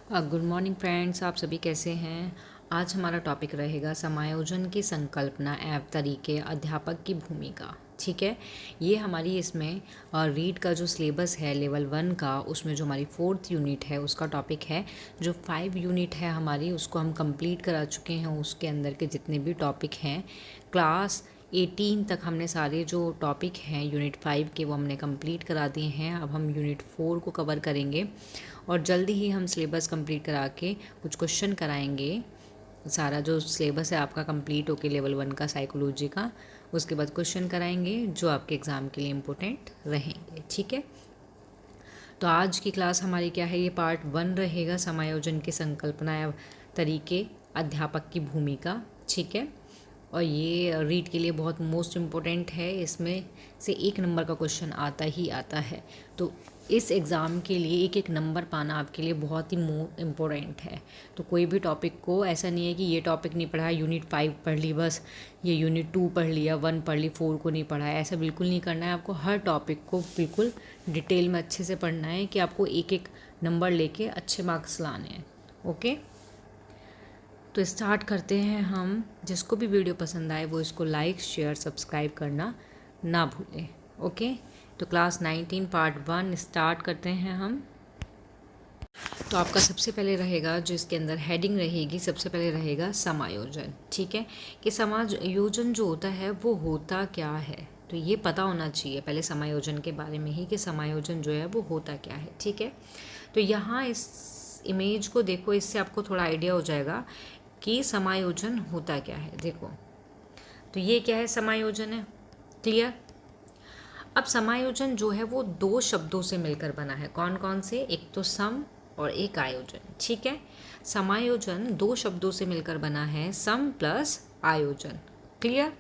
Good morning friends, आप सभी कैसे हैं। आज हमारा टॉपिक रहेगा समायोजन की संकल्पना एवं तरीके, अध्यापक की भूमिका। ठीक है, ये हमारी इसमें रीड का जो सिलेबस है लेवल 1 का, उसमें जो हमारी 4th यूनिट है उसका टॉपिक है। जो 5 यूनिट है हमारी, उसको हम कंप्लीट करा चुके हैं। उसके अंदर के जितने भी टॉपिक हैं क्लास 18 तक हमने सारे जो टॉपिक हैं यूनिट 5 के वो हमने कंप्लीट करा दिए हैं। अब हम यूनिट 4 को कवर करेंगे और जल्दी ही हम सिलेबस कंप्लीट करा के कुछ क्वेश्चन कराएंगे। सारा जो सिलेबस है आपका कंप्लीट होके लेवल 1 का साइकोलॉजी का, उसके बाद क्वेश्चन कराएंगे जो आपके एग्ज़ाम के लिए इम्पोर्टेंट रहेंगे। ठीक है, तो आज की क्लास हमारी क्या है, ये पार्ट 1 रहेगा, समायोजन की संकल्पना या तरीके, अध्यापक की भूमिका। ठीक है, और ये रीड के लिए बहुत मोस्ट इम्पोर्टेंट है। इसमें से 1 नंबर का क्वेश्चन आता ही आता है। तो इस एग्ज़ाम के लिए एक एक नंबर पाना आपके लिए बहुत ही इम्पोर्टेंट है। तो कोई भी टॉपिक को ऐसा नहीं है कि ये टॉपिक नहीं पढ़ा, यूनिट 5 पढ़ ली बस, ये यूनिट 2 पढ़ लिया, 1 पढ़ ली, 4 को नहीं पढ़ा है, ऐसा बिल्कुल नहीं करना है। आपको हर टॉपिक को बिल्कुल डिटेल में अच्छे से पढ़ना है कि आपको एक एक नंबर लेके अच्छे मार्क्स लाने हैं। ओके, तो स्टार्ट करते हैं हम। जिसको भी वीडियो पसंद आए वो इसको लाइक, शेयर, सब्सक्राइब करना ना भूलें। ओके, तो क्लास 19 पार्ट 1 स्टार्ट करते हैं हम। तो आपका सबसे पहले रहेगा, जो इसके अंदर हेडिंग रहेगी, सबसे पहले रहेगा समायोजन। ठीक है, कि समायोजन जो होता है वो होता क्या है, तो ये पता होना चाहिए पहले समायोजन के बारे में ही कि समायोजन जो है वो होता क्या है। ठीक है, तो यहाँ इस इमेज को देखो, इससे आपको थोड़ा आइडिया हो जाएगा कि समायोजन होता क्या है। देखो, तो ये क्या है, समायोजन है। क्लियर। अब समायोजन जो है वो 2 शब्दों से मिलकर बना है। कौन कौन से, एक तो सम और एक आयोजन। ठीक है, समायोजन 2 शब्दों से मिलकर बना है, सम प्लस आयोजन। क्लियर।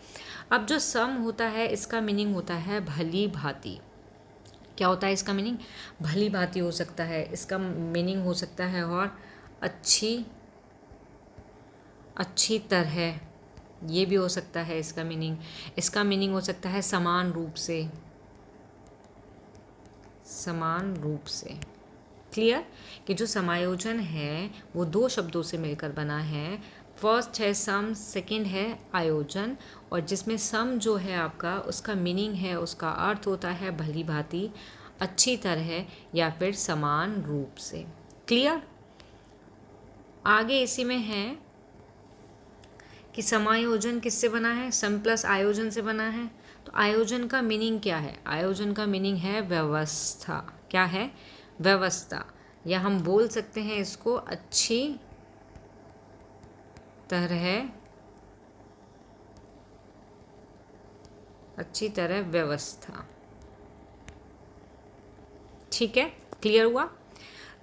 अब जो सम होता है इसका मीनिंग होता है भली भांति। क्या होता है इसका मीनिंग, भली भांति हो सकता है, इसका मीनिंग हो सकता है और अच्छी तरह, ये भी हो सकता है इसका मीनिंग। इसका मीनिंग हो सकता है समान रूप से, समान रूप से। क्लियर, कि जो समायोजन है वो 2 शब्दों से मिलकर बना है। फर्स्ट है सम, सेकंड है आयोजन। और जिसमें सम जो है आपका, उसका मीनिंग है, उसका अर्थ होता है भली भांति, अच्छी तरह या फिर समान रूप से। क्लियर। आगे इसी में है कि समायोजन किससे बना है, सम प्लस आयोजन से बना है। तो आयोजन का मीनिंग क्या है, आयोजन का मीनिंग है व्यवस्था। क्या है, व्यवस्था, या हम बोल सकते हैं इसको अच्छी तरह व्यवस्था। ठीक है, क्लियर हुआ।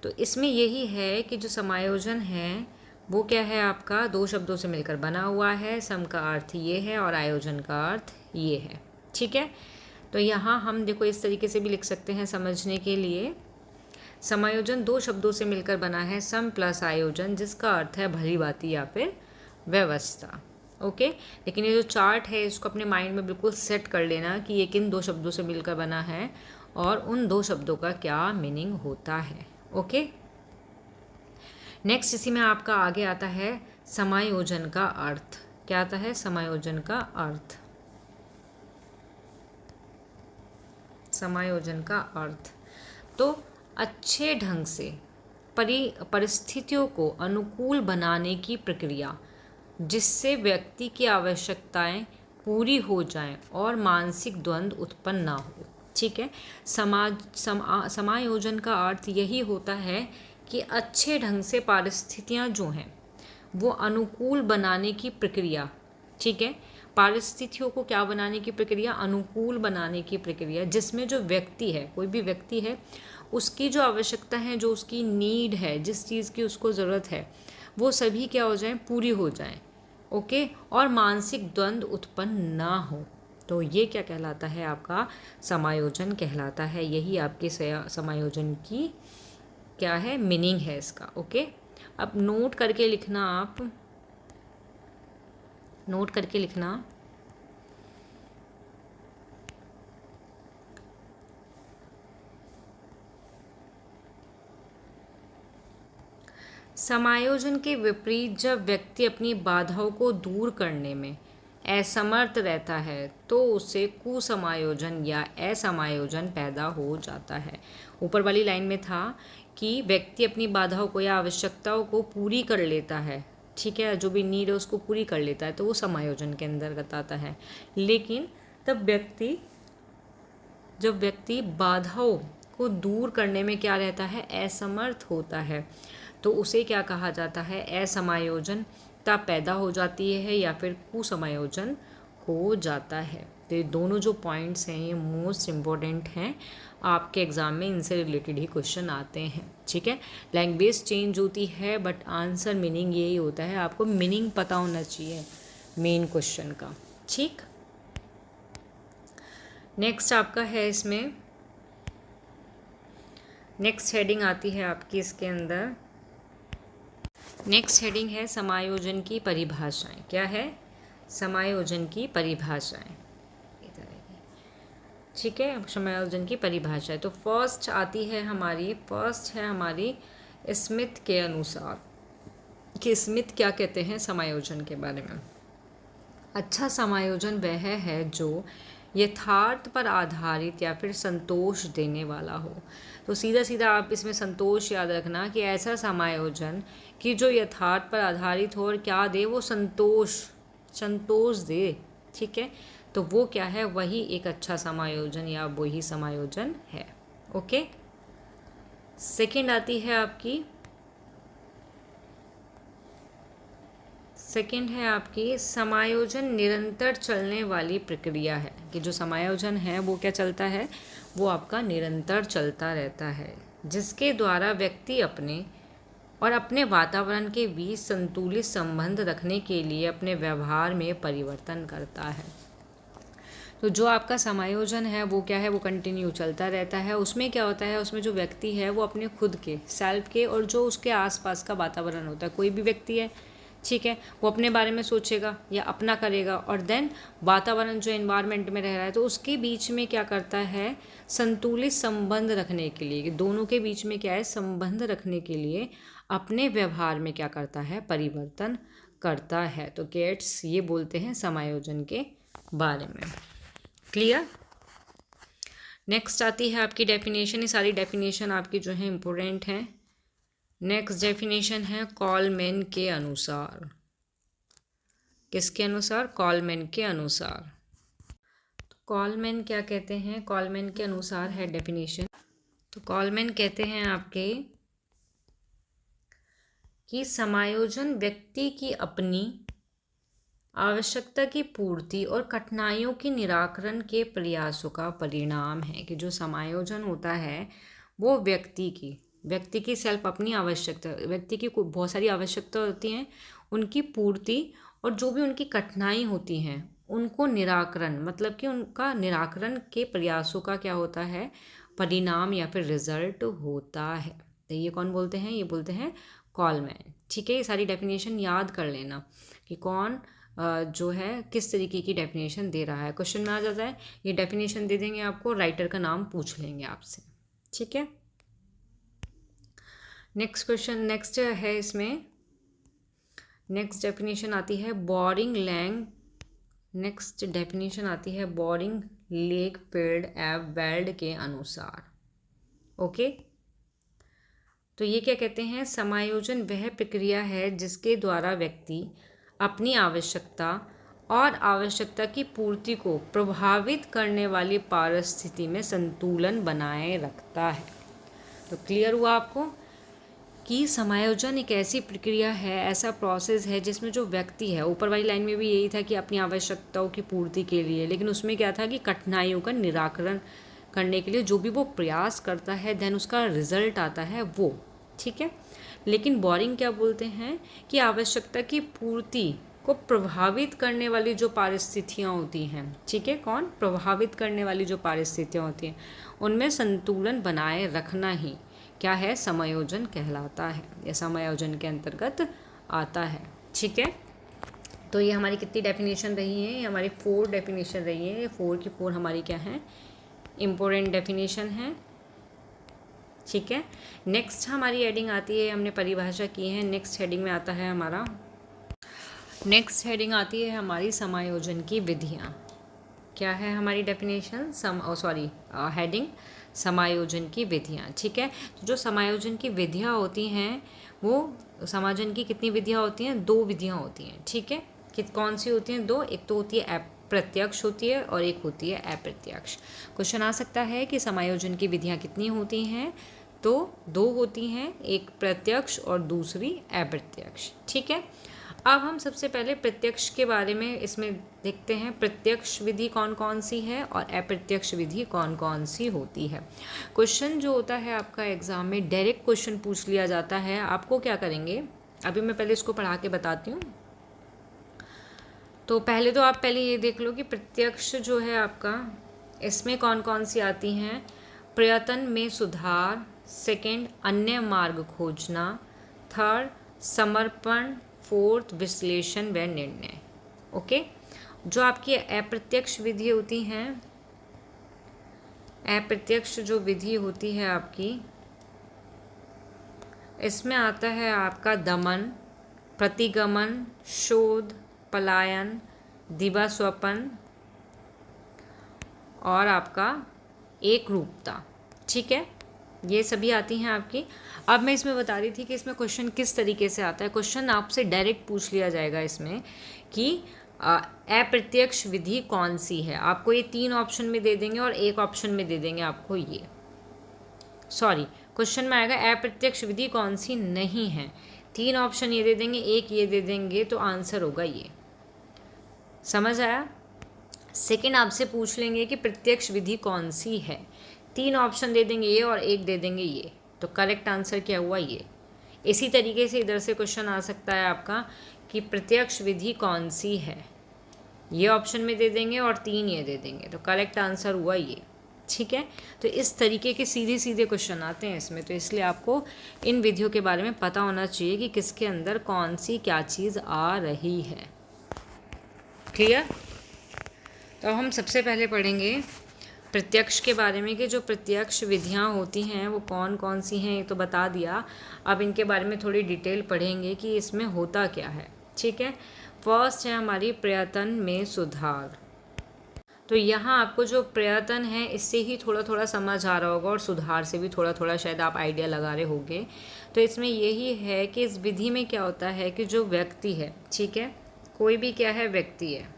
तो इसमें यही है कि जो समायोजन है वो क्या है आपका, 2 शब्दों से मिलकर बना हुआ है। सम का अर्थ ये है और आयोजन का अर्थ ये है। ठीक है, तो यहाँ हम देखो इस तरीके से भी लिख सकते हैं समझने के लिए। समायोजन 2 शब्दों से मिलकर बना है, सम प्लस आयोजन, जिसका अर्थ है भली भांति या फिर व्यवस्था। ओके, लेकिन ये जो चार्ट है इसको अपने माइंड में बिल्कुल सेट कर लेना कि ये किन 2 शब्दों से मिलकर बना है और उन 2 शब्दों का क्या मीनिंग होता है। ओके, नेक्स्ट इसी में आपका आगे आता है समायोजन का अर्थ। क्या आता है, समायोजन का अर्थ। समायोजन का अर्थ तो अच्छे ढंग से परिस्थितियों को अनुकूल बनाने की प्रक्रिया, जिससे व्यक्ति की आवश्यकताएं पूरी हो जाएं और मानसिक द्वंद्व उत्पन्न ना हो। ठीक है, समायोजन का अर्थ यही होता है कि अच्छे ढंग से परिस्थितियां जो हैं वो अनुकूल बनाने की प्रक्रिया। ठीक है, परिस्थितियों को क्या बनाने की प्रक्रिया, अनुकूल बनाने की प्रक्रिया, जिसमें जो व्यक्ति है, कोई भी व्यक्ति है, उसकी जो आवश्यकता है, जो उसकी नीड है, जिस चीज़ की उसको ज़रूरत है, वो सभी क्या हो जाएं, पूरी हो जाएं। ओके, और मानसिक द्वंद्व उत्पन्न ना हो। तो ये क्या कहलाता है, आपका समायोजन कहलाता है। यही आपके समायोजन की क्या है, मीनिंग है इसका। ओके, अब नोट करके लिखना, आप नोट करके लिखना। समायोजन के विपरीत जब व्यक्ति अपनी बाधाओं को दूर करने में असमर्थ रहता है तो उसे कुसमायोजन या असमायोजन पैदा हो जाता है। ऊपर वाली लाइन में था कि व्यक्ति अपनी बाधाओं को या आवश्यकताओं को पूरी कर लेता है, ठीक है, जो भी नीड है उसको पूरी कर लेता है, तो वो समायोजन के अंतर्गत आता है। लेकिन तब जब व्यक्ति बाधाओं को दूर करने में क्या रहता है, असमर्थ होता है, तो उसे क्या कहा जाता है, असमायोजनता पैदा हो जाती है या फिर कुसमायोजन हो जाता है। तो ये दोनों जो पॉइंट्स हैं ये मोस्ट इम्पोर्टेंट हैं, आपके एग्ज़ाम में इनसे रिलेटेड ही क्वेश्चन आते हैं, ठीक है। लैंग्वेज चेंज होती है बट आंसर मीनिंग यही होता है, आपको मीनिंग पता होना चाहिए मेन क्वेश्चन का, ठीक। नेक्स्ट आपका है इसमें, नेक्स्ट हेडिंग आती है आपकी इसके अंदर, नेक्स्ट हेडिंग है समायोजन की परिभाषाएं। क्या है, समायोजन की परिभाषाएं, ठीक है, समायोजन की परिभाषा। तो फर्स्ट है हमारी स्मिथ के अनुसार कि स्मिथ क्या कहते हैं समायोजन के बारे में। अच्छा समायोजन वह है जो यथार्थ पर आधारित या फिर संतोष देने वाला हो। तो सीधा सीधा आप इसमें संतोष याद रखना कि ऐसा समायोजन कि जो यथार्थ पर आधारित हो और क्या दे, वो संतोष दे, ठीक है। तो वो क्या है, वही एक अच्छा समायोजन या वही समायोजन है। ओके, सेकंड आती है आपकी, सेकंड है आपकी समायोजन निरंतर चलने वाली प्रक्रिया है, कि जो समायोजन है वो क्या चलता है, वो आपका निरंतर चलता रहता है, जिसके द्वारा व्यक्ति अपने और अपने वातावरण के बीच संतुलित संबंध रखने के लिए अपने व्यवहार में परिवर्तन करता है। तो जो आपका समायोजन है वो क्या है, वो कंटिन्यू चलता रहता है। उसमें क्या होता है, उसमें जो व्यक्ति है वो अपने खुद के सेल्फ के और जो उसके आसपास का वातावरण होता है, कोई भी व्यक्ति है, ठीक है, वो अपने बारे में सोचेगा या अपना करेगा, और देन वातावरण जो एनवायरनमेंट में रह रहा है तो उसके बीच में क्या करता है, संतुलित संबंध रखने के लिए, दोनों के बीच में क्या है, संबंध रखने के लिए अपने व्यवहार में क्या करता है, परिवर्तन करता है। तो गेट्स ये बोलते हैं समायोजन के बारे में। क्लियर। नेक्स्ट आती है आपकी डेफिनेशन। ये सारी डेफिनेशन आपकी जो है इम्पोर्टेंट हैं। नेक्स्ट डेफिनेशन है कॉलमैन के अनुसार। किसके अनुसार, कॉलमैन के अनुसार। तो कॉलमैन क्या कहते हैं, कॉलमैन के अनुसार है डेफिनेशन। तो कॉलमैन कहते हैं आपके कि समायोजन व्यक्ति की अपनी आवश्यकता की पूर्ति और कठिनाइयों के निराकरण के प्रयासों का परिणाम है। कि जो समायोजन होता है वो व्यक्ति की सेल्फ अपनी आवश्यकता, व्यक्ति की बहुत सारी आवश्यकता होती हैं, उनकी पूर्ति और जो भी उनकी कठिनाई होती हैं उनको निराकरण, मतलब कि उनका निराकरण के प्रयासों का क्या होता है, परिणाम या फिर रिजल्ट होता है। तो ये कौन बोलते हैं, ये बोलते हैं कॉलमैन, ठीक है। ये सारी डेफिनेशन याद कर लेना कि कौन जो है किस तरीके की डेफिनेशन दे रहा है। क्वेश्चन में आ जाता है, ये डेफिनेशन दे देंगे आपको, राइटर का नाम पूछ लेंगे आपसे, ठीक है। नेक्स्ट क्वेश्चन, नेक्स्ट है इसमें, नेक्स्ट डेफिनेशन आती है नेक्स्ट डेफिनेशन आती है बोरिंग लेग फील्ड एव वेल्ड के अनुसार। ओके, तो ये क्या कहते हैं, समायोजन वह प्रक्रिया है जिसके द्वारा व्यक्ति अपनी आवश्यकता और आवश्यकता की पूर्ति को प्रभावित करने वाली परिस्थिति में संतुलन बनाए रखता है। तो क्लियर हुआ आपको कि समायोजन एक ऐसी प्रक्रिया है, ऐसा प्रोसेस है जिसमें जो व्यक्ति है, ऊपर वाली लाइन में भी यही था कि अपनी आवश्यकताओं की पूर्ति के लिए, लेकिन उसमें क्या था कि कठिनाइयों का निराकरण करने के लिए जो भी वो प्रयास करता है देन उसका रिजल्ट आता है वो, ठीक है। लेकिन बोरिंग क्या बोलते हैं कि आवश्यकता की पूर्ति को प्रभावित करने वाली जो परिस्थितियाँ होती हैं, ठीक है, कौन प्रभावित करने वाली जो परिस्थितियाँ होती हैं उनमें संतुलन बनाए रखना ही क्या है, समायोजन कहलाता है, या समायोजन के अंतर्गत आता है, ठीक है। तो ये हमारी कितनी डेफिनेशन रही है, ये हमारी 4 डेफिनेशन रही है। ये 4 की 4 हमारी क्या है, इम्पोर्टेंट डेफिनेशन है। ठीक है। नेक्स्ट हमारी हेडिंग आती है, हमने परिभाषा की है, नेक्स्ट हेडिंग में आता है हमारा, नेक्स्ट हेडिंग आती है हमारी समायोजन की विधियाँ। क्या है हमारी डेफिनेशन, हेडिंग समायोजन की विधियाँ। ठीक है, तो जो समायोजन की विधियाँ होती हैं वो समायोजन की कितनी विधियाँ होती हैं, 2 विधियाँ होती हैं। ठीक है, कौन सी होती हैं, 2, एक तो होती है प्रत्यक्ष होती है और एक होती है अप्रत्यक्ष। क्वेश्चन आ सकता है कि समायोजन की विधियाँ कितनी होती हैं, तो 2 होती हैं, एक प्रत्यक्ष और दूसरी अप्रत्यक्ष। ठीक है, अब हम सबसे पहले प्रत्यक्ष के बारे में इसमें देखते हैं, प्रत्यक्ष विधि कौन कौन सी है और अप्रत्यक्ष विधि कौन कौन सी होती है। क्वेश्चन जो होता है आपका एग्जाम में डायरेक्ट क्वेश्चन पूछ लिया जाता है, आपको क्या करेंगे, अभी मैं पहले इसको पढ़ा के बताती हूँ। तो पहले तो आप पहले ये देख लो कि प्रत्यक्ष जो है आपका, इसमें कौन कौन सी आती हैं, प्रयत्न में सुधार, सेकंड अन्य मार्ग खोजना, थर्ड समर्पण, फोर्थ विश्लेषण व निर्णय। ओके, जो आपकी अप्रत्यक्ष विधि होती हैं, अप्रत्यक्ष जो विधि होती है आपकी, इसमें आता है आपका दमन, प्रतिगमन, शोध, पलायन, दिवास्वपन और आपका एक रूपता। ठीक है, ये सभी आती हैं आपकी। अब मैं इसमें बता रही थी कि इसमें क्वेश्चन किस तरीके से आता है। क्वेश्चन आपसे डायरेक्ट पूछ लिया जाएगा इसमें कि अप्रत्यक्ष विधि कौन सी है। आपको ये 3 ऑप्शन में दे देंगे और एक ऑप्शन में दे देंगे आपको ये, क्वेश्चन में आएगा अप्रत्यक्ष विधि कौन सी नहीं है, 3 ऑप्शन ये दे देंगे, एक ये दे देंगे, तो आंसर होगा ये। समझ आया। सेकंड आपसे पूछ लेंगे कि प्रत्यक्ष विधि कौन सी है, 3 ऑप्शन दे देंगे ये और एक दे देंगे ये, तो करेक्ट आंसर क्या हुआ ये। इसी तरीके से इधर से क्वेश्चन आ सकता है आपका कि प्रत्यक्ष विधि कौन सी है, ये ऑप्शन में दे देंगे और 3 ये दे देंगे, तो करेक्ट आंसर हुआ ये। ठीक है, तो इस तरीके के सीधे सीधे क्वेश्चन आते हैं इसमें, तो इसलिए आपको इन विधियों के बारे में पता होना चाहिए कि किसके अंदर कौन सी क्या चीज़ आ रही है। क्लियर। तो हम सबसे पहले पढ़ेंगे प्रत्यक्ष के बारे में कि जो प्रत्यक्ष विधियाँ होती हैं वो कौन कौन सी हैं, ये तो बता दिया। अब इनके बारे में थोड़ी डिटेल पढ़ेंगे कि इसमें होता क्या है। ठीक है, फर्स्ट है हमारी प्रयत्न में सुधार। तो यहाँ आपको जो प्रयत्न है इससे ही थोड़ा थोड़ा समझ आ रहा होगा और सुधार से भी थोड़ा थोड़ा शायद आप आइडिया लगा रहे होंगे। तो इसमें यही है कि इस विधि में क्या होता है कि जो व्यक्ति है, ठीक है, कोई भी क्या है, व्यक्ति है।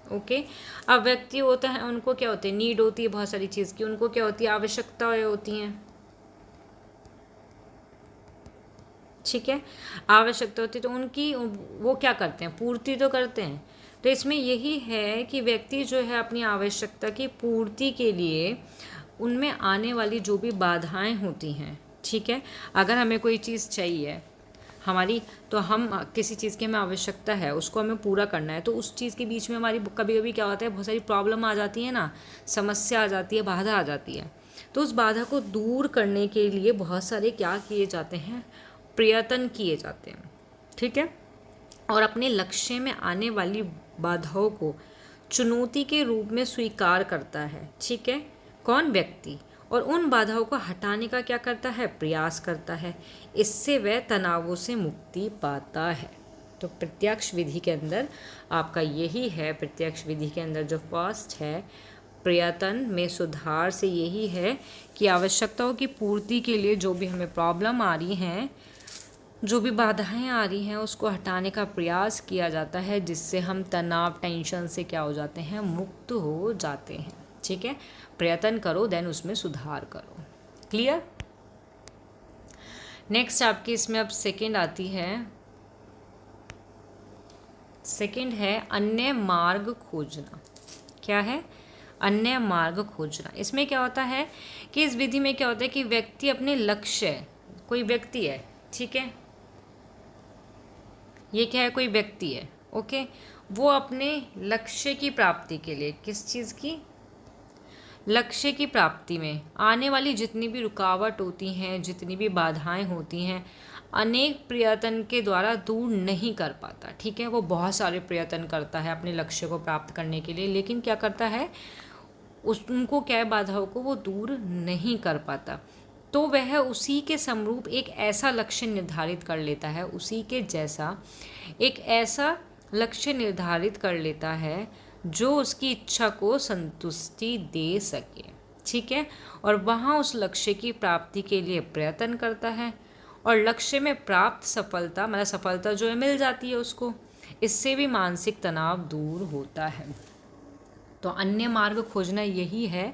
ओके, अब व्यक्ति होता है, उनको क्या होती है, नीड होती है बहुत सारी चीज़ की, उनको क्या होती है, आवश्यकताएं होती हैं। ठीक है, आवश्यकता होती है तो उनकी वो क्या करते हैं, पूर्ति तो करते हैं। तो इसमें यही है कि व्यक्ति जो है अपनी आवश्यकता की पूर्ति के लिए उनमें आने वाली जो भी बाधाएं होती हैं, ठीक है, अगर हमें कोई चीज़ चाहिए हमारी, तो हम किसी चीज़ की हमें आवश्यकता है, उसको हमें पूरा करना है, तो उस चीज़ के बीच में हमारी कभी कभी क्या होता है, बहुत सारी प्रॉब्लम आ जाती है ना, समस्या आ जाती है, बाधा आ जाती है। तो उस बाधा को दूर करने के लिए बहुत सारे क्या किए जाते हैं, प्रयत्न किए जाते हैं। ठीक है, और अपने लक्ष्य में आने वाली बाधाओं को चुनौती के रूप में स्वीकार करता है। ठीक है, कौन, व्यक्ति, और उन बाधाओं को हटाने का क्या करता है, प्रयास करता है। इससे वह तनावों से मुक्ति पाता है। तो प्रत्यक्ष विधि के अंदर आपका यही है, प्रत्यक्ष विधि के अंदर जो फर्स्ट है प्रयत्न में सुधार से यही है कि आवश्यकताओं की पूर्ति के लिए जो भी हमें प्रॉब्लम आ रही हैं, जो भी बाधाएं आ रही हैं, उसको हटाने का प्रयास किया जाता है, जिससे हम तनाव, टेंशन से क्या हो जाते हैं, मुक्त हो जाते हैं। ठीक है, प्रयत्न करो देन उसमें सुधार करो। क्लियर। नेक्स्ट आपकी इसमें अब सेकंड आती है, सेकंड है अन्य मार्ग खोजना। क्या है, अन्य मार्ग खोजना। इसमें क्या होता है कि इस विधि में क्या होता है कि व्यक्ति अपने लक्ष्य, कोई व्यक्ति है, ठीक है, ये क्या है, कोई व्यक्ति है, ओके, वो अपने लक्ष्य की प्राप्ति के लिए, किस चीज़ की, लक्ष्य की प्राप्ति में आने वाली जितनी भी रुकावट होती हैं, जितनी भी बाधाएं होती हैं, अनेक प्रयत्न के द्वारा दूर नहीं कर पाता। ठीक है, वो बहुत सारे प्रयत्न करता है अपने लक्ष्य को प्राप्त करने के लिए, लेकिन क्या करता है, उनको क्या है, बाधाओं को वो दूर नहीं कर पाता। तो वह उसी के समरूप एक ऐसा लक्ष्य निर्धारित कर लेता है, उसी के जैसा एक ऐसा लक्ष्य निर्धारित कर लेता है जो उसकी इच्छा को संतुष्टि दे सके। ठीक है, और वहाँ उस लक्ष्य की प्राप्ति के लिए प्रयत्न करता है और लक्ष्य में प्राप्त सफलता, मतलब सफलता जो है मिल जाती है उसको, इससे भी मानसिक तनाव दूर होता है। तो अन्य मार्ग खोजना यही है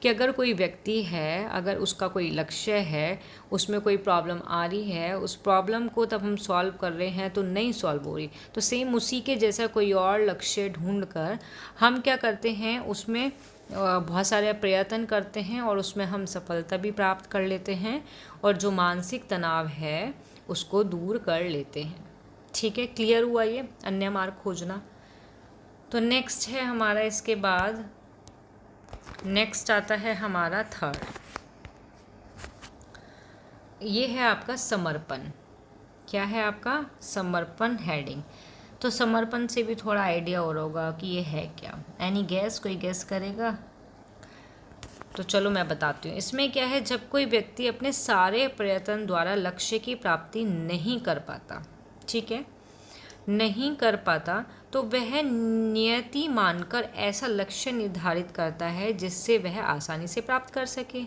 कि अगर कोई व्यक्ति है, अगर उसका कोई लक्ष्य है, उसमें कोई प्रॉब्लम आ रही है, उस प्रॉब्लम को तब हम सॉल्व कर रहे हैं तो नहीं सॉल्व हो रही, तो सेम उसी के जैसा कोई और लक्ष्य ढूंढकर हम क्या करते हैं, उसमें बहुत सारे प्रयत्न करते हैं और उसमें हम सफलता भी प्राप्त कर लेते हैं और जो मानसिक तनाव है उसको दूर कर लेते हैं। ठीक है, क्लियर हुआ ये अन्य मार्ग खोजना। तो नेक्स्ट है हमारा, इसके बाद नेक्स्ट आता है हमारा थर्ड, ये है आपका समर्पण। क्या है आपका? समर्पण हेडिंग। तो समर्पण से भी थोड़ा आइडिया हो रहा होगा कि ये है क्या। Any gas? कोई गैस करेगा? तो चलो मैं बताती हूँ। इसमें क्या है, जब कोई व्यक्ति अपने सारे प्रयत्न द्वारा लक्ष्य की प्राप्ति नहीं कर पाता, ठीक है, नहीं कर पाता, तो वह नियति मानकर ऐसा लक्ष्य निर्धारित करता है जिससे वह आसानी से प्राप्त कर सके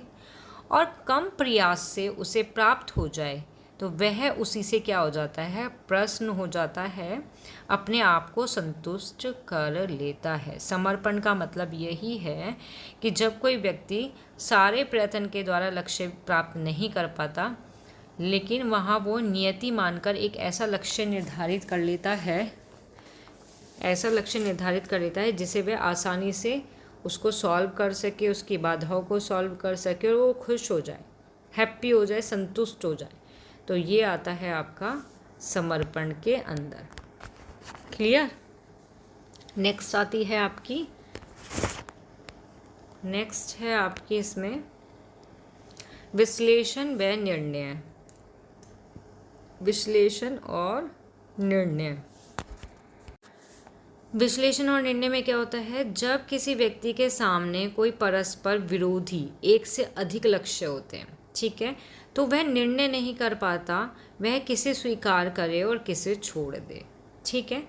और कम प्रयास से उसे प्राप्त हो जाए, तो वह उसी से क्या हो जाता है, प्रसन्न हो जाता है, अपने आप को संतुष्ट कर लेता है। समर्पण का मतलब यही है कि जब कोई व्यक्ति सारे प्रयत्न के द्वारा लक्ष्य प्राप्त नहीं कर पाता, लेकिन वहाँ वो नियति मानकर एक ऐसा लक्ष्य निर्धारित कर लेता है, ऐसा लक्ष्य निर्धारित कर लेता है जिसे वह आसानी से उसको सॉल्व कर सके, उसकी बाधाओं को सॉल्व कर सके और वो खुश हो जाए, हैप्पी हो जाए, संतुष्ट हो जाए, तो ये आता है आपका समर्पण के अंदर। क्लियर? नेक्स्ट आती है आपकी, नेक्स्ट है आपकी इसमें विश्लेषण व निर्णय। विश्लेषण और निर्णय। विश्लेषण और निर्णय में क्या होता है, जब किसी व्यक्ति के सामने कोई परस्पर विरोधी एक से अधिक लक्ष्य होते हैं, ठीक है, तो वह निर्णय नहीं कर पाता, वह किसे स्वीकार करे और किसे छोड़ दे। ठीक है,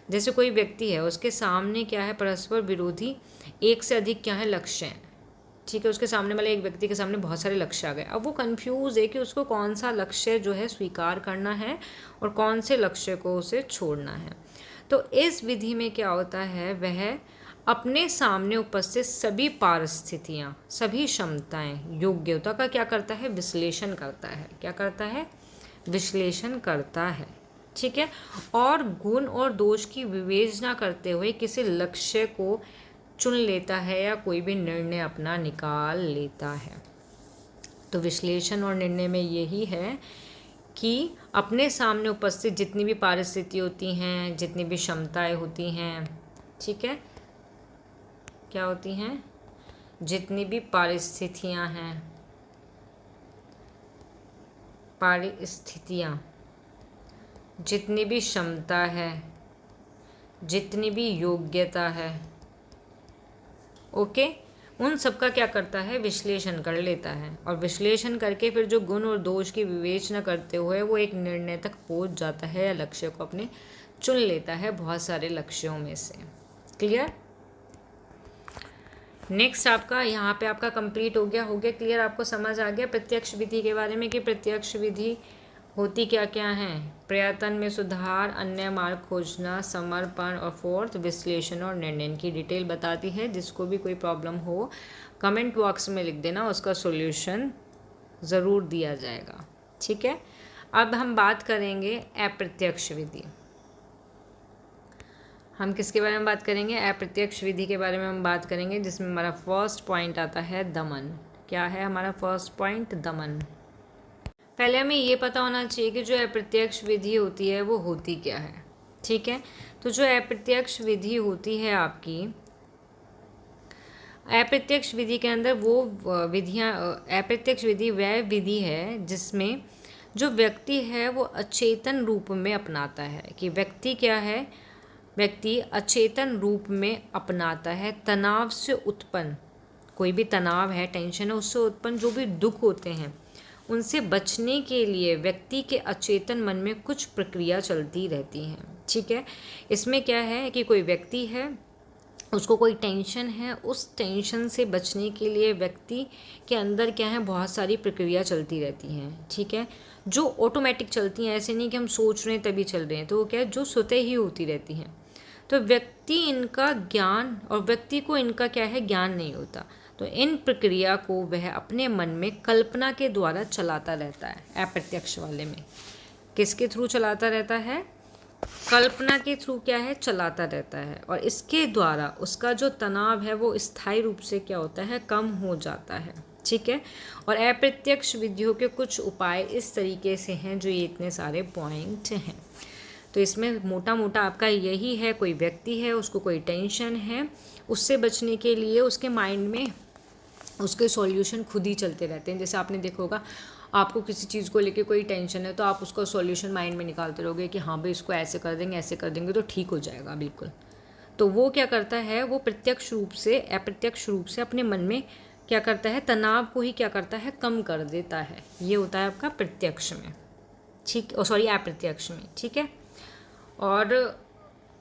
जैसे कोई व्यक्ति है, उसके सामने क्या है, परस्पर विरोधी एक से अधिक क्या है, लक्ष्य हैं। ठीक है, उसके सामने वाले एक व्यक्ति के सामने बहुत सारे लक्ष्य आ गए। अब वो कंफ्यूज है कि उसको कौन सा लक्ष्य जो है स्वीकार करना है और कौन से लक्ष्य को उसे छोड़ना है। तो इस विधि में क्या होता है, वह अपने सामने उपस्थित सभी परिस्थितियाँ, सभी क्षमताएं, योग्यता का क्या करता है, विश्लेषण करता है। क्या करता है? विश्लेषण करता है। ठीक है, और गुण और दोष की विवेचना करते हुए किसी लक्ष्य को चुन लेता है या कोई भी निर्णय अपना निकाल लेता है। तो विश्लेषण और निर्णय में यही है कि अपने सामने उपस्थित जितनी भी परिस्थिति होती हैं, जितनी भी क्षमताएं होती हैं, ठीक है, क्या होती हैं, जितनी भी परिस्थितियां हैं, परिस्थितियां, जितनी भी क्षमता है, जितनी भी योग्यता है, ओके, उन सब का क्या करता है, विश्लेषण कर लेता है। और विश्लेषण करके फिर जो गुण और दोष की विवेचना करते हुए वो एक निर्णय तक पहुंच जाता है या लक्ष्य को अपने चुन लेता है बहुत सारे लक्ष्यों में से। क्लियर? नेक्स्ट आपका यहाँ पे आपका कंप्लीट हो गया क्लियर? आपको समझ आ गया प्रत्यक्ष विधि के बारे में कि प्रत्यक्ष विधि होती क्या क्या हैं? प्रयत्न में सुधार, अन्य मार्ग खोजना, समर्पण और फोर्थ विश्लेषण और निर्णय की डिटेल बताती है। जिसको भी कोई प्रॉब्लम हो कमेंट बॉक्स में लिख देना, उसका सॉल्यूशन ज़रूर दिया जाएगा। ठीक है, अब हम बात करेंगे अप्रत्यक्ष विधि। हम किसके बारे में बात करेंगे? अप्रत्यक्ष विधि के बारे में हम बात करेंगे, जिसमें हमारा फर्स्ट पॉइंट आता है दमन। क्या है हमारा फर्स्ट पॉइंट? दमन। पहले हमें ये पता होना चाहिए कि जो अप्रत्यक्ष विधि होती है वो होती क्या है। ठीक है, तो जो अप्रत्यक्ष विधि होती है आपकी, अप्रत्यक्ष विधि के अंदर वो विधियाँ, अप्रत्यक्ष विधि वह विधि है जिसमें जो व्यक्ति है वो अचेतन रूप में अपनाता है। कि व्यक्ति क्या है, व्यक्ति अचेतन रूप में अपनाता है तनाव से उत्पन्न, कोई भी तनाव है, टेंशन है, उससे उत्पन्न जो भी दुख होते हैं उनसे बचने के लिए व्यक्ति के अचेतन मन में कुछ प्रक्रिया चलती रहती हैं। ठीक है, इसमें क्या है कि कोई व्यक्ति है, उसको कोई टेंशन है, उस टेंशन से बचने के लिए व्यक्ति के अंदर क्या है, बहुत सारी प्रक्रिया चलती रहती हैं। ठीक है, जो ऑटोमेटिक चलती हैं, ऐसे नहीं कि हम सोच रहे हैं तभी चल रहे हैं, तो वो क्या है, जो स्वतः ही होती रहती हैं। तो व्यक्ति इनका ज्ञान, और व्यक्ति को इनका क्या है, ज्ञान नहीं होता। तो इन प्रक्रिया को वह अपने मन में कल्पना के द्वारा चलाता रहता है। अप्रत्यक्ष वाले में किसके थ्रू चलाता रहता है, कल्पना के थ्रू क्या है, चलाता रहता है, और इसके द्वारा उसका जो तनाव है वो स्थायी रूप से क्या होता है, कम हो जाता है। ठीक है, और अप्रत्यक्ष विधियों के कुछ उपाय इस तरीके से हैं, जो ये इतने सारे पॉइंट हैं। तो इसमें मोटा मोटा आपका यही है, कोई व्यक्ति है, उसको कोई टेंशन है, उससे बचने के लिए उसके माइंड में उसके सॉल्यूशन खुद ही चलते रहते हैं। जैसे आपने देखा होगा, आपको किसी चीज़ को लेके कोई टेंशन है तो आप उसका सॉल्यूशन माइंड में निकालते रहोगे कि हाँ भाई इसको ऐसे कर देंगे, ऐसे कर देंगे तो ठीक हो जाएगा बिल्कुल। तो वो क्या करता है, वो प्रत्यक्ष रूप से, अप्रत्यक्ष रूप से अपने मन में क्या करता है, तनाव को ही क्या करता है, कम कर देता है। ये होता है आपका प्रत्यक्ष में, ठीक, सॉरी अप्रत्यक्ष में। ठीक है, और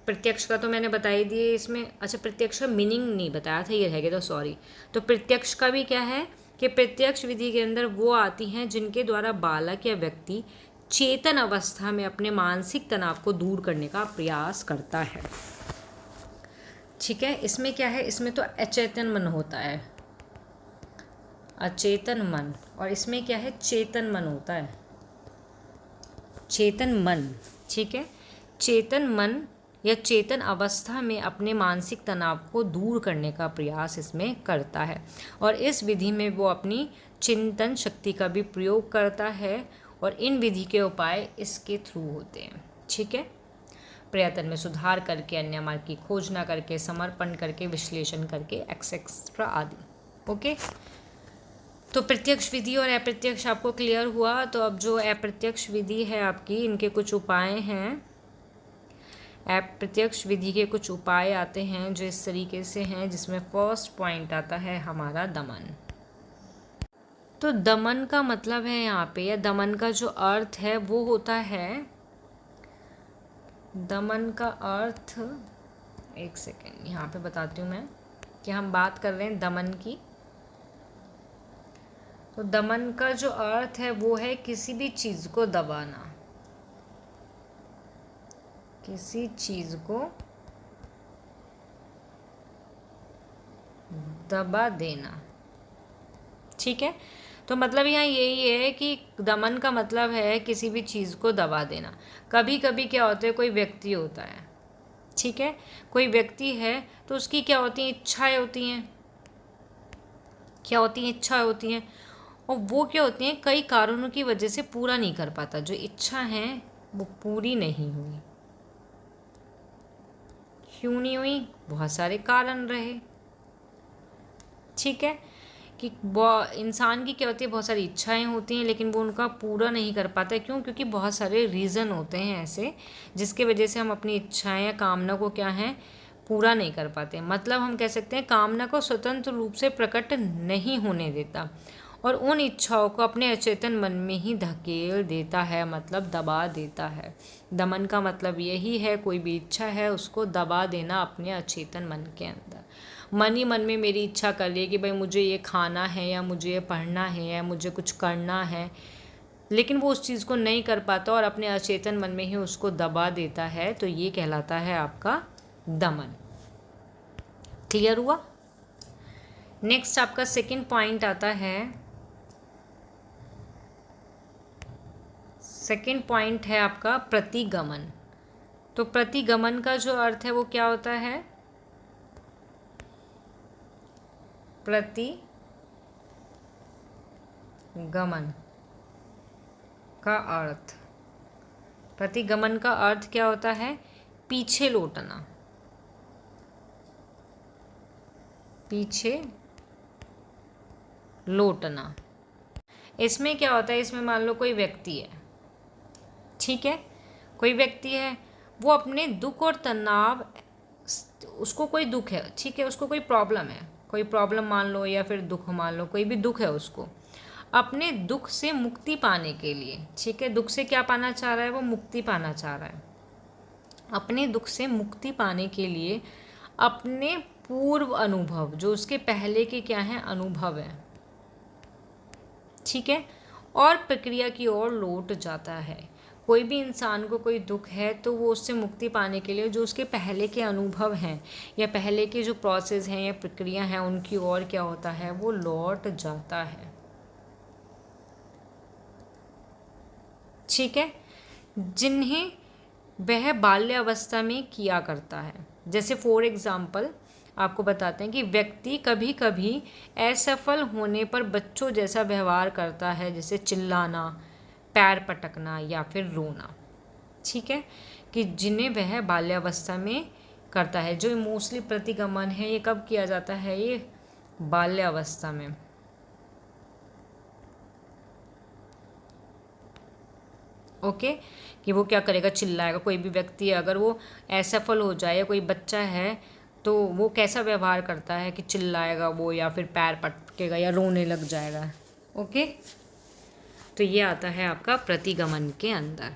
प्रत्यक्ष का तो मैंने बता ही दिए इसमें। अच्छा, प्रत्यक्ष का मीनिंग नहीं बताया था, ये रह गया, तो सॉरी। तो प्रत्यक्ष का भी क्या है कि प्रत्यक्ष विधि के अंदर वो आती हैं जिनके द्वारा बालक या व्यक्ति चेतन अवस्था में अपने मानसिक तनाव को दूर करने का प्रयास करता है। ठीक है, इसमें क्या है, इसमें तो अचेतन मन होता है, अचेतन मन, और इसमें क्या है, चेतन मन होता है, चेतन मन। ठीक है, चेतन मन या चेतन अवस्था में अपने मानसिक तनाव को दूर करने का प्रयास इसमें करता है, और इस विधि में वो अपनी चिंतन शक्ति का भी प्रयोग करता है, और इन विधि के उपाय इसके थ्रू होते हैं। ठीक है, प्रयत्न में सुधार करके, अन्य मार्ग की खोज न करके, समर्पण करके, विश्लेषण करके, एक्सेट्रा आदि। ओके, तो प्रत्यक्ष विधि और अप्रत्यक्ष आपको क्लियर हुआ। तो अब जो अप्रत्यक्ष विधि है आपकी, इनके कुछ उपाय हैं। अप्रत्यक्ष विधि के कुछ उपाय आते हैं जो इस तरीके से हैं, जिसमें फर्स्ट पॉइंट आता है हमारा दमन। तो दमन का मतलब है यहाँ पे, या दमन का जो अर्थ है वो होता है, दमन का अर्थ, एक सेकेंड यहाँ पे बताती हूँ मैं, कि हम बात कर रहे हैं दमन की। तो दमन का जो अर्थ है वो है किसी भी चीज़ को दबाना, किसी चीज़ को दबा देना। ठीक है, तो मतलब यहाँ यही है कि दमन का मतलब है किसी भी चीज़ को दबा देना। कभी कभी क्या होता है, कोई व्यक्ति होता है, ठीक है, कोई व्यक्ति है तो उसकी क्या होती हैं, इच्छाएं होती हैं, क्या होती हैं, इच्छा होती हैं, और वो क्या होती हैं, कई कारणों की वजह से पूरा नहीं कर पाता, जो इच्छा है वो पूरी नहीं हुई। क्यों नहीं हुई, बहुत सारे कारण रहे। ठीक है, कि इंसान की क्या होती है, बहुत सारी इच्छाएं होती हैं लेकिन वो उनका पूरा नहीं कर पाता है। क्यों, क्योंकि बहुत सारे रीज़न होते हैं ऐसे जिसके वजह से हम अपनी इच्छाएं या कामना को क्या है, पूरा नहीं कर पाते। मतलब हम कह सकते हैं कामना को स्वतंत्र रूप से प्रकट नहीं होने देता, और उन इच्छाओं को अपने अचेतन मन में ही धकेल देता है, मतलब दबा देता है। दमन का मतलब यही है, कोई भी इच्छा है उसको दबा देना अपने अचेतन मन के अंदर। मन ही मन में मेरी इच्छा कर रही है कि भाई मुझे ये खाना है, या मुझे ये पढ़ना है, या मुझे कुछ करना है, लेकिन वो उस चीज़ को नहीं कर पाता और अपने अचेतन मन में ही उसको दबा देता है, तो ये कहलाता है आपका दमन। क्लियर हुआ? नेक्स्ट आपका सेकंड पॉइंट आता है, सेकंड पॉइंट है आपका प्रतिगमन। तो प्रतिगमन का जो अर्थ है वो क्या होता है, प्रतिगमन का अर्थ, प्रतिगमन का अर्थ क्या होता है, पीछे लौटना, पीछे लौटना। इसमें क्या होता है, इसमें मान लो कोई व्यक्ति है, ठीक है, कोई व्यक्ति है, वो अपने दुख और तनाव, उसको कोई दुख है, ठीक है, उसको कोई प्रॉब्लम है, कोई प्रॉब्लम मान लो या फिर दुख मान लो, कोई भी दुख है उसको। अपने दुख से मुक्ति पाने के लिए, ठीक है, दुख से क्या पाना चाह रहा है, वो मुक्ति पाना चाह रहा है। अपने दुख से मुक्ति पाने के लिए अपने पूर्व अनुभव, जो उसके पहले के क्या हैं, अनुभव है, ठीक है, और प्रक्रिया की ओर लौट जाता है। कोई भी इंसान को कोई दुख है तो वो उससे मुक्ति पाने के लिए जो उसके पहले के अनुभव हैं या पहले के जो प्रोसेस हैं या प्रक्रिया हैं उनकी ओर क्या होता है, वो लौट जाता है, ठीक है, जिन्हें वह बाल्यावस्था में किया करता है। जैसे फॉर एग्जाम्पल आपको बताते हैं कि व्यक्ति कभी कभी असफल होने पर बच्चों जैसा व्यवहार करता है, जैसे चिल्लाना, पैर पटकना या फिर रोना, ठीक है, कि जिन्हें वह बाल्यावस्था में करता है। जो इमोशनली प्रतिगमन है ये कब किया जाता है, ये बाल्यावस्था में। ओके, कि वो क्या करेगा, चिल्लाएगा। कोई भी व्यक्ति अगर वो असफल हो जाए, कोई बच्चा है तो वो कैसा व्यवहार करता है कि चिल्लाएगा वो, या फिर पैर पटकेगा या रोने लग जाएगा। ओके, तो ये आता है आपका प्रतिगमन के अंदर।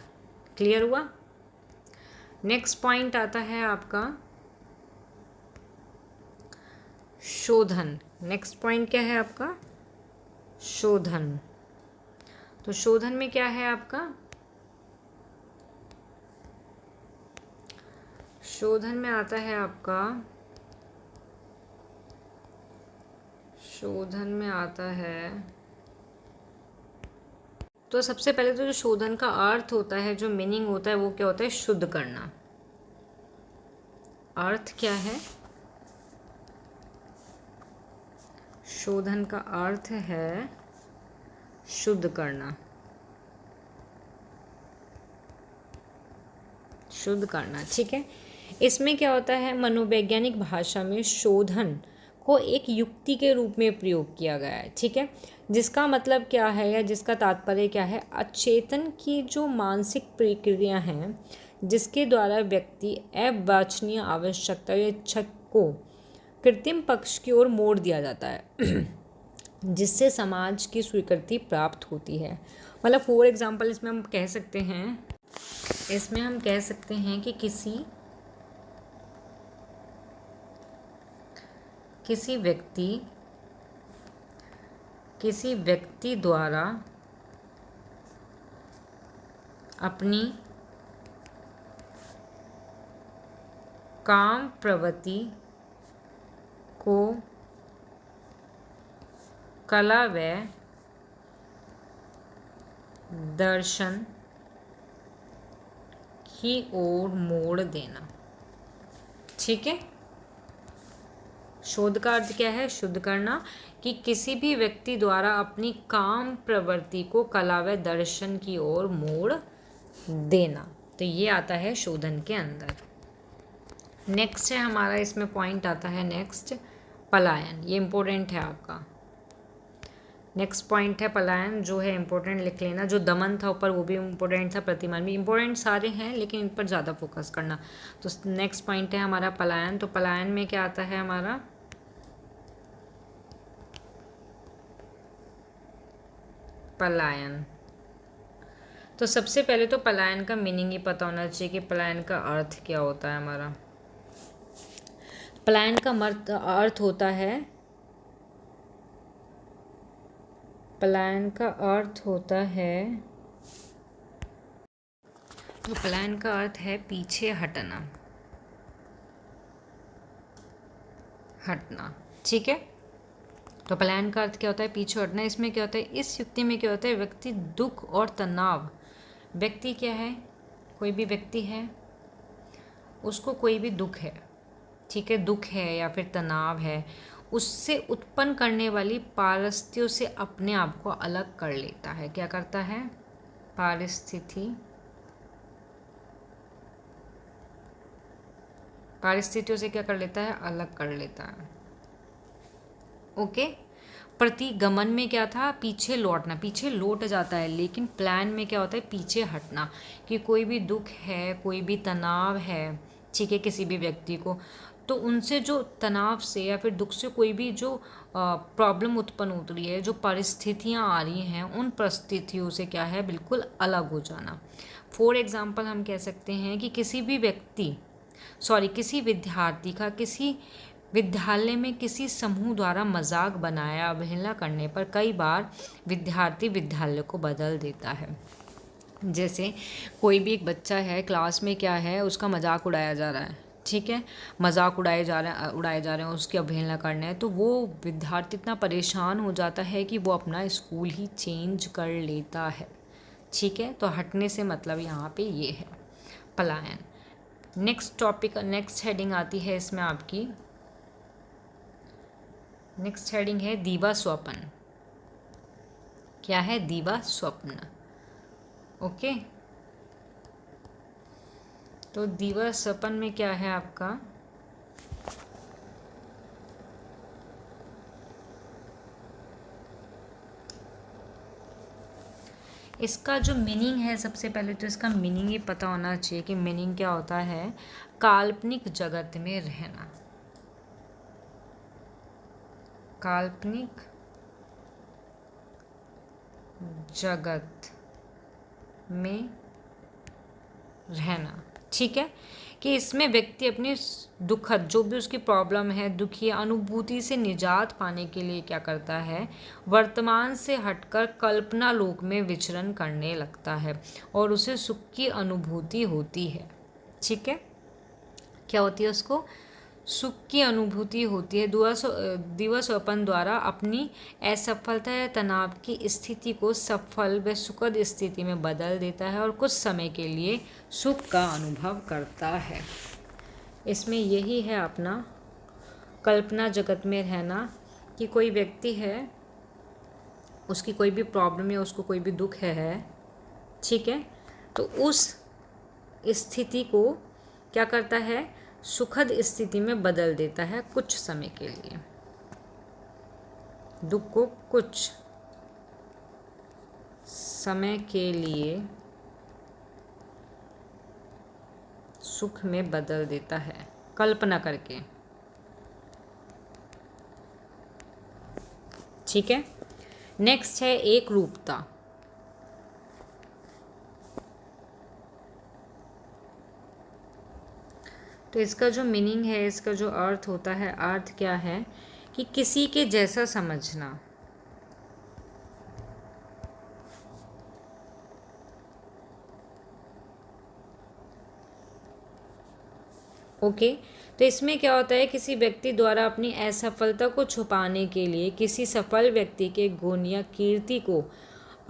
क्लियर हुआ? नेक्स्ट पॉइंट आता है आपका शोधन। नेक्स्ट पॉइंट क्या है आपका, शोधन। तो शोधन में क्या है आपका, शोधन में आता है आपका, शोधन में आता है, तो सबसे पहले तो जो शोधन का अर्थ होता है, जो मीनिंग होता है, वो क्या होता है, शुद्ध करना। अर्थ क्या है, शोधन का अर्थ है शुद्ध करना, शुद्ध करना, ठीक है। इसमें क्या होता है, मनोवैज्ञानिक भाषा में शोधन को एक युक्ति के रूप में प्रयोग किया गया है, ठीक है, जिसका मतलब क्या है या जिसका तात्पर्य क्या है, अचेतन की जो मानसिक प्रक्रिया हैं जिसके द्वारा व्यक्ति अवांछनीय आवश्यकता या इच्छा को कृत्रिम पक्ष की ओर मोड़ दिया जाता है जिससे समाज की स्वीकृति प्राप्त होती है। मतलब फॉर एग्जाम्पल इसमें हम कह सकते हैं, इसमें हम कह सकते हैं कि किसी व्यक्ति द्वारा अपनी काम प्रवृत्ति को कला व दर्शन की ओर मोड़ देना, ठीक है। शोध का अर्थ क्या है, शुद्ध करना, कि किसी भी व्यक्ति द्वारा अपनी काम प्रवृत्ति को कला व दर्शन की ओर मोड़ देना। तो ये आता है शोधन के अंदर। नेक्स्ट है हमारा, इसमें पॉइंट आता है नेक्स्ट, पलायन। ये इम्पोर्टेंट है आपका। नेक्स्ट पॉइंट है पलायन, जो है इम्पोर्टेंट, लिख लेना। जो दमन था ऊपर वो भी इम्पोर्टेंट था, प्रतिमान भी इम्पोर्टेंट, सारे हैं लेकिन इन पर ज़्यादा फोकस करना। तो नेक्स्ट पॉइंट है हमारा पलायन। तो पलायन में क्या आता है हमारा, पलायन। तो सबसे पहले तो पलायन का मीनिंग ही पता होना चाहिए कि पलायन का अर्थ क्या होता है हमारा। पलायन का अर्थ होता है, पलायन का अर्थ होता है, तो पलायन का अर्थ है पीछे हटना, हटना, ठीक है। तो पलायन का अर्थ क्या होता है, पीछे हटना। इसमें क्या होता है, इस युक्ति में क्या होता है, व्यक्ति दुख और तनाव, व्यक्ति क्या है, कोई भी व्यक्ति है, उसको कोई भी दुख है, ठीक है, दुख है या फिर तनाव है, उससे उत्पन्न करने वाली परिस्थितियों से अपने आप को अलग कर लेता है। क्या करता है, परिस्थितियों से क्या कर लेता है, अलग कर लेता है। ओके। प्रतिगमन में क्या था, पीछे लौटना, पीछे लौट जाता है। लेकिन प्लान में क्या होता है, पीछे हटना, कि कोई भी दुख है, कोई भी तनाव है, ठीक है, किसी भी व्यक्ति को, तो उनसे जो तनाव से या फिर दुख से कोई भी जो प्रॉब्लम उत्पन्न हो रही है, जो परिस्थितियाँ आ रही हैं, उन परिस्थितियों से क्या है, बिल्कुल अलग हो जाना। फॉर एग्ज़ाम्पल हम कह सकते हैं कि किसी विद्यार्थी का किसी विद्यालय में किसी समूह द्वारा मजाक बनाया, अवहेलना करने पर कई बार विद्यार्थी विद्यालय को बदल देता है। जैसे कोई भी एक बच्चा है, क्लास में क्या है, उसका मजाक उड़ाया जा रहा है, ठीक है, मजाक उड़ाए जा रहे हैं, उसकी अवहेलना करना है, तो वो विद्यार्थी इतना परेशान हो जाता है कि वो अपना स्कूल ही चेंज कर लेता है। ठीक है, तो हटने से मतलब यहाँ पे ये है पलायन। नेक्स्ट हेडिंग आती है इसमें आपकी, नेक्स्ट हेडिंग है दीवा स्वप्न। क्या है? दीवा स्वप्न। ओके, तो दीवा स्वप्न में क्या है आपका, इसका जो मीनिंग है, सबसे पहले तो इसका मीनिंग ये पता होना चाहिए कि मीनिंग क्या होता है। काल्पनिक जगत में रहना, काल्पनिक जगत में रहना। ठीक है, कि इसमें व्यक्ति अपनी दुखद जो भी उसकी प्रॉब्लम है, दुखी अनुभूति से निजात पाने के लिए क्या करता है, वर्तमान से हटकर कल्पना लोक में विचरण करने लगता है और उसे सुख की अनुभूति होती है। ठीक है, क्या होती है उसको? सुख की अनुभूति होती है। दीवा स्वप्न द्वारा अपनी असफलता या तनाव की स्थिति को सफल व सुखद स्थिति में बदल देता है और कुछ समय के लिए सुख का अनुभव करता है। इसमें यही है अपना कल्पना जगत में रहना, कि कोई व्यक्ति है, उसकी कोई भी प्रॉब्लम या उसको कोई भी दुख है, ठीक है, तो उस स्थिति को क्या करता है, सुखद स्थिति में बदल देता है कुछ समय के लिए। दुख को कुछ समय के लिए सुख में बदल देता है, कल्पना करके। ठीक है, नेक्स्ट है एक रूपता। तो इसका जो मीनिंग है, इसका जो अर्थ होता है, अर्थ क्या है कि किसी के जैसा समझना। ओके, तो इसमें क्या होता है, किसी व्यक्ति द्वारा अपनी असफलता को छुपाने के लिए किसी सफल व्यक्ति के गुण या कीर्ति को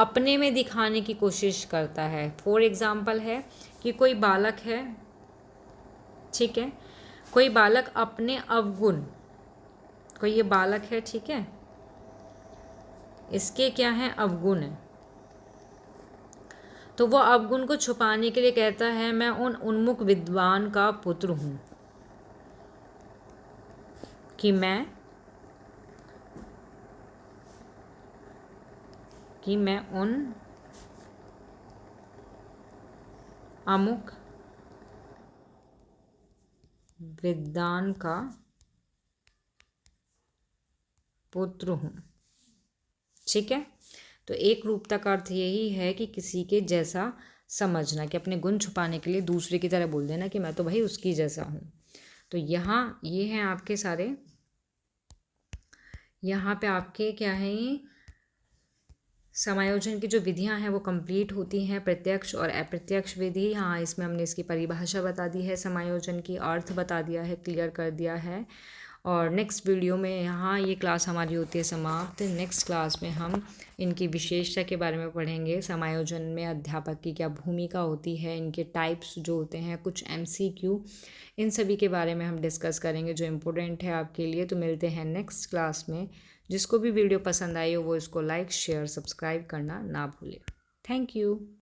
अपने में दिखाने की कोशिश करता है। फॉर एग्जाम्पल है कि कोई बालक है, ठीक है, कोई बालक अपने अवगुण, कोई ये बालक है, ठीक है, इसके क्या है, अवगुण है, तो वो अवगुण को छुपाने के लिए कहता है मैं उन उन्मुख विद्वान का पुत्र हूँ, कि मैं उन अमुक विद्वान का पुत्र हूँ। ठीक है, तो एक रूपता का अर्थ यही है कि किसी के जैसा समझना, कि अपने गुण छुपाने के लिए दूसरे की तरह बोल देना कि मैं तो भाई उसकी जैसा हूँ। तो यहाँ ये हैं आपके सारे, यहाँ पे आपके क्या है, ये समायोजन की जो विधियां हैं वो कंप्लीट होती हैं, प्रत्यक्ष और अप्रत्यक्ष विधि। हाँ, इसमें हमने इसकी परिभाषा बता दी है, समायोजन की अर्थ बता दिया है, क्लियर कर दिया है। और नेक्स्ट वीडियो में यहाँ ये क्लास हमारी होती है समाप्त। नेक्स्ट क्लास में हम इनकी विशेषता के बारे में पढ़ेंगे, समायोजन में अध्यापक की क्या भूमिका होती है, इनके टाइप्स जो होते हैं, कुछ MCQ, इन सभी के बारे में हम डिस्कस करेंगे जो इम्पोर्टेंट है आपके लिए। तो मिलते हैं नेक्स्ट क्लास में। जिसको भी वीडियो पसंद आई हो वो इसको लाइक, शेयर, सब्सक्राइब करना ना भूले। Thank you.